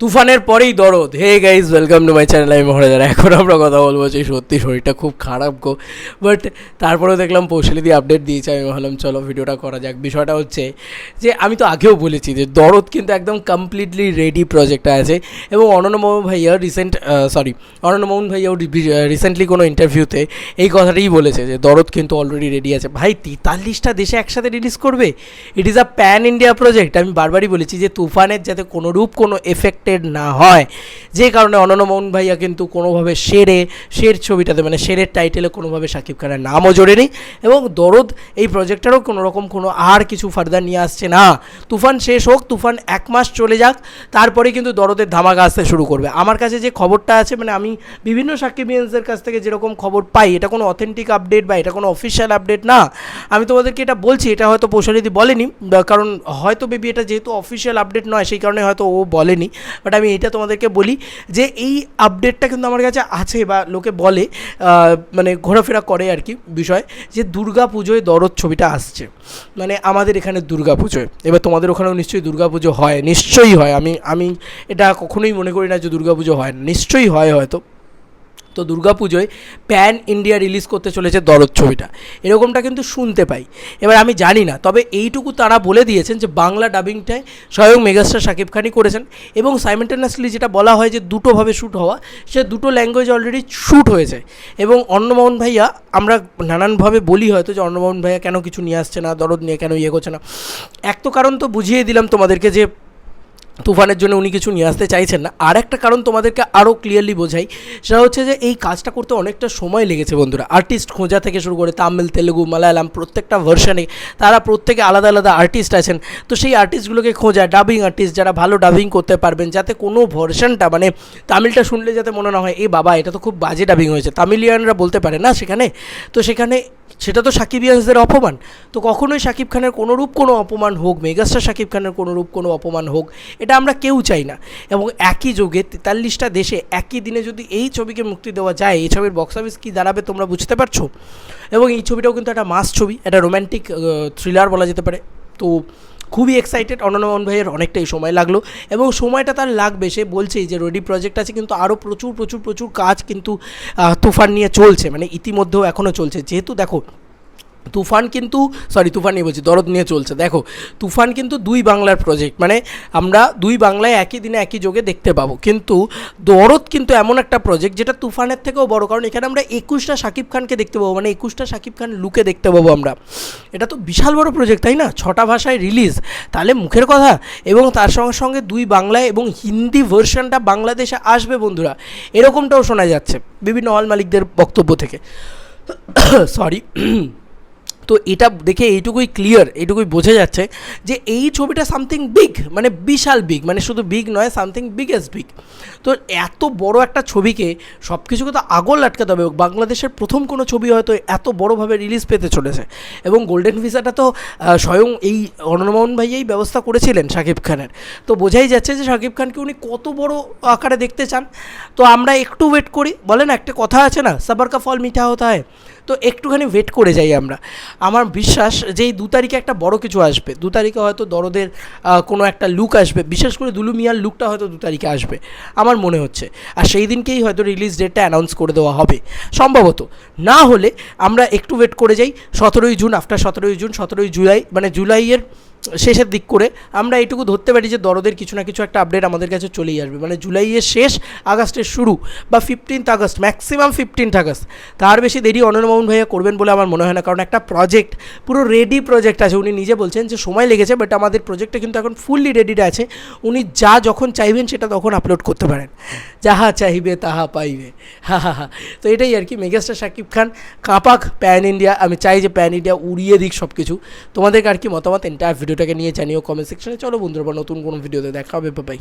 তুফানের পরেই দরদ। Hey guys, welcome to my channel. আমি মহারাজার। এখন আমরা কথা বলবো যে সত্যি শরীরটা খুব খারাপ গো, বাট তারপরেও দেখলাম পৌশালিদি আপডেট দিয়েছে। আমি ভাবলাম চলো ভিডিওটা করা যাক। বিষয়টা হচ্ছে যে আমি তো আগেও বলেছি যে দরদ কিন্তু একদম কমপ্লিটলি রেডি প্রজেক্টটা আছে, এবং অনন্য মোহন ভাইয়া রিসেন্টলি কোনো ইন্টারভিউতে এই কথাটাই বলেছে যে দরদ কিন্তু অলরেডি রেডি আছে। ভাই 43টা দেশে একসাথে রিলিজ করবে, it is a pan India project. আমি বারবারই বলেছি যে তুফানের যাতে কোনোরূপ কোনো এফেক্টেড না হয়, যে কারণে অনন্য মোহন ভাইয়া কিন্তু কোনোভাবে শের ছবিটাতে মানে শেরের টাইটেলে কোনোভাবে শাকিব খানের নামও জোড়েনি, এবং দরদ এই প্রজেক্টেরও কোনোরকম কোনো আর কিছু ফার্দার নিয়ে আসছে না। তুফান শেষ হোক, তুফান 1 মাস চলে যাক, তারপরে কিন্তু দরদের ধামাকা আসতে শুরু করবে। আমার কাছে যে খবরটা আছে, মানে আমি বিভিন্ন সাকিবিয়ানসদের কাছ থেকে যেরকম খবর পাই, এটা কোনো অথেন্টিক আপডেট বা এটা কোনো অফিসিয়াল আপডেট না। আমি তোমাদেরকে এটা বলছি, এটা হয়তো পৌশালিদি বলেনি, কারণ হয়তো বেবি এটা যেহেতু অফিসিয়াল আপডেট নয় সেই কারণে হয়তো ও বলেনি, বাট আমি এটা তোমাদেরকে বলি যে এই আপডেটটা কিন্তু আমার কাছে আছে, বা লোকে বলে মানে ঘোরাফেরা করে আর কি বিষয়, যে দুর্গা পুজোয় দরদ ছবিটা আসছে, মানে আমাদের এখানে দুর্গা পুজোয়। এবার তোমাদের ওখানেও নিশ্চয়ই দুর্গা পুজো হয়, নিশ্চয়ই হয়। আমি এটা কখনোই মনে করি না যে দুর্গা পুজো হয় না, নিশ্চয়ই হয় হয়তো। তো দুর্গাপুজোয় প্যান ইন্ডিয়া রিলিজ করতে চলেছে দরদ ছবিটা, এরকমটা কিন্তু শুনতে পাই। এবার আমি জানি না, তবে এইটুকু তারা বলে দিয়েছেন যে বাংলা ডাবিংটায় স্বয়ং মেগাস্টার শাকিব খানই করেছেন, এবং সাইমেন্টেনিয়াসলি যেটা বলা হয় যে দুটোভাবে শ্যুট হওয়া, সে দুটো ল্যাঙ্গুয়েজ অলরেডি শ্যুট হয়েছে। এবং অন্নমোহন ভাইয়া, আমরা নানানভাবে বলি হয়তো যে অন্নমোহন ভাইয়া কেন কিছু নিয়ে আসছে না, দরদ নিয়ে কেন করছে না। এক তো কারণ তো বুঝিয়ে দিলাম তোমাদেরকে যে তুফানের জন্য উনি কিছু নিয়ে আসতে চাইছেন না। আর একটা কারণ তোমাদেরকে আরও ক্লিয়ারলি বোঝাই, সেটা হচ্ছে যে এই কাজটা করতে অনেকটা সময় লেগেছে বন্ধুরা। আর্টিস্ট খোঁজা থেকে শুরু করে তামিল, তেলেগু, মালায়ালাম, প্রত্যেকটা ভার্সানে তারা প্রত্যেকে আলাদা আলাদা আর্টিস্ট আছেন। তো সেই আর্টিস্টগুলোকে খোঁজা, ডাবিং আর্টিস্ট যারা ভালো ডাবিং করতে পারবেন, যাতে কোনো ভার্সানটা মানে তামিলটা শুনলে যাতে মনে না হয় এ বাবা এটা তো খুব বাজে ডাবিং হয়েছে, তামিলিয়ানরা বলতে পারে না সেখানে। তো সেখানে সেটা তো সাকিবিয়ানসদের অপমান। তো কখনোই শাকিব খানের কোনোরূপ কোনো অপমান হোক, মেগাস্টার শাকিব খানের কোনোরূপ কোনো অপমান হোক, এটা আমরা কেউ চাই না। এবং একই যুগে 43টা দেশে একই দিনে যদি এই ছবিকে মুক্তি দেওয়া যায়, এই ছবির বক্স অফিস কী দাঁড়াবে তোমরা বুঝতে পারছো। এবং এই ছবিটাও কিন্তু একটা মাস ছবি, একটা রোম্যান্টিক থ্রিলার বলা যেতে পারে। তো খুবই এক্সাইটেড। অনন্য মোহন ভাইয়ের অনেকটাই সময় লাগলো, এবং সময়টা তার লাগবে। সে বলছেই যে রেডি প্রজেক্ট আছে, কিন্তু আরও প্রচুর কাজ কিন্তু তুফান নিয়ে চলছে, মানে ইতিমধ্যেও এখনও চলছে। যেহেতু দেখো তুফান নিয়ে বলছি, দরদ নিয়ে চলছে। দেখো তুফান কিন্তু 2 বাংলার প্রজেক্ট, মানে আমরা 2 বাংলায় একই দিনে একই যোগে দেখতে পাবো। কিন্তু দরদ কিন্তু এমন একটা প্রজেক্ট যেটা তুফানের থেকেও বড়, কারণ এখানে আমরা 21টা শাকিব খানকে দেখতে পাবো, মানে 21টা শাকিব খান লুকে দেখতে পাবো আমরা। এটা তো বিশাল বড় প্রজেক্ট, তাই না? 6টা ভাষায় রিলিজ, তাহলে মুখের কথা। এবং তার সঙ্গে সঙ্গে 2 বাংলায় এবং হিন্দি ভার্সনটা বাংলাদেশে আসবে বন্ধুরা, এরকমটাও শোনা যাচ্ছে বিভিন্ন হল মালিকদের বক্তব্য থেকে। সরি। তো এটা দেখে এইটুকুই বোঝা যাচ্ছে যে এই ছবিটা সামথিং বিগ, মানে বিশাল বিগ, মানে শুধু বিগ নয়, সামথিং বিগেস্ট বিগ। তো এত বড় একটা ছবিকে সব কিছুকে তো আগল আটকাতে হবে। বাংলাদেশের প্রথম কোনো ছবি হয়তো এত বড়োভাবে রিলিজ পেতে চলেছে, এবং গোল্ডেন ভিসাটা তো স্বয়ং এই অনন্যমোহন ভাইয়াই ব্যবস্থা করেছিলেন শাকিব খানের। তো বোঝাই যাচ্ছে যে শাকিব খানকে উনি কত বড় আকারে দেখতে চান। তো আমরা একটু ওয়েট করি, বলে না একটা কথা আছে না, সবার কা ফল মিঠা হতা হয়। তো একটুখানি ওয়েট করে যাই আমরা। আমার বিশ্বাস যে এই 2 তারিখে একটা বড় কিছু আসবে। 2 তারিখে হয়তো দরদের কোনো একটা লুক আসবে, বিশেষ করে দুলু মিয়ার লুকটা হয়তো 2 তারিখে আসবে আমার মনে হচ্ছে। আর সেই দিনকেই হয়তো রিলিজ ডেটটা অ্যানাউন্স করে দেওয়া হবে সম্ভবত। না হলে আমরা একটু ওয়েট করে যাই 17ই জুন, আফটার 17ই জুন, 17ই জুলাই, মানে জুলাইয়ের শেষের দিক করে আমরা এইটুকু ধরতে পারি যে দরদের কিছু না কিছু একটা আপডেট আমাদের কাছে চলেই আসবে। মানে জুলাইয়ের শেষ, আগস্টের শুরু, বা 15 আগস্ট, ম্যাক্সিমাম 15 আগস্ট। তার বেশি দেরি অনন্যমোহন ভাইয়া করবেন বলে আমার মনে হয় না, কারণ একটা প্রজেক্ট পুরো রেডি প্রজেক্ট আছে। উনি নিজে বলছেন যে সময় লেগেছে, বাট আমাদের প্রজেক্টটা কিন্তু এখন ফুললি রেডিটা আছে। উনি যখন চাইবেন সেটা তখন আপলোড করতে পারেন, যাহা চাইবে তাহা পাইবে। তো এটাই আর কি। Megastar Shakib Khan কাঁপাক pan India. আমি চাই যে প্যান ইন্ডিয়া উড়িয়ে দিক সব কিছু। তোমাদের আর কি মতামত এন্টায়ার ভিডিওটাকে নিয়ে জানিও কমেন্ট সেকশনে। চলো বন্ধুরা, নতুন কোনো ভিডিওতে দেখা হবে, বাই।